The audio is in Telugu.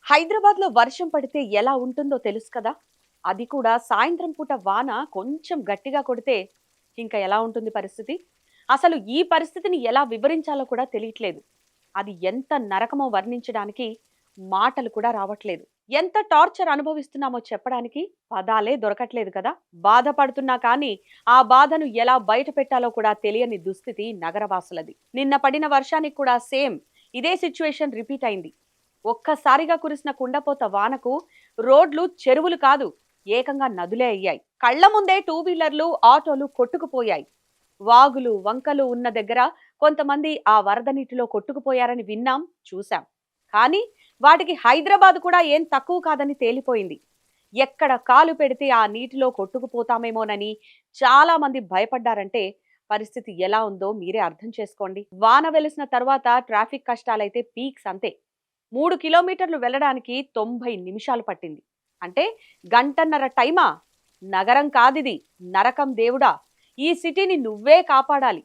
హైదరాబాద్‌లో వర్షం పడితే ఎలా ఉంటుందో తెలుసు కదా! అది కూడా సాయంత్రం పూట వాన కొంచెం గట్టిగా కొడితే ఇంకా ఎలా ఉంటుంది పరిస్థితి? అసలు ఈ పరిస్థితిని ఎలా వివరించాలో కూడా తెలియట్లేదు. అది ఎంత నరకమో వర్ణించడానికి మాటలు కూడా రావట్లేదు. ఎంత టార్చర్ అనుభవిస్తున్నామో చెప్పడానికి పదాలే దొరకట్లేదు కదా! బాధపడుతున్నా కానీ ఆ బాధను ఎలా బయట పెట్టాలో కూడా తెలియని దుస్థితి నగరవాసులది. నిన్న పడిన వర్షానికి కూడా సేమ్ ఇదే సిట్యుయేషన్ రిపీట్ అయింది. ఒక్కసారిగా కురిసిన కుండపోత వానకు రోడ్లు చెరువులు కాదు, ఏకంగా నదులే అయ్యాయి. కళ్ల ముందే టూ వీలర్లు ఆటోలు కొట్టుకుపోయాయి. వాగులు వంకలు ఉన్న దగ్గర కొంతమంది ఆ వరద నీటిలో కొట్టుకుపోయారని విన్నాం, చూశాం. కానీ వాటికి హైదరాబాద్ కూడా ఏం తక్కువ కాదని తేలిపోయింది. ఎక్కడ కాలు పెడితే ఆ నీటిలో కొట్టుకుపోతామేమోనని చాలా మంది భయపడ్డారంటే పరిస్థితి ఎలా ఉందో మీరే అర్థం చేసుకోండి. వాన వెలిసిన తర్వాత ట్రాఫిక్ కష్టాలైతే పీక్స్ అంతే. 3 కిలోమీటర్లు వెళ్ళడానికి 90 నిమిషాలు పట్టింది. అంటే గంటన్నర టైమా? నగరం కాదిది, నరకం దేవుడా! ఈ సిటీని నువ్వే కాపాడాలి.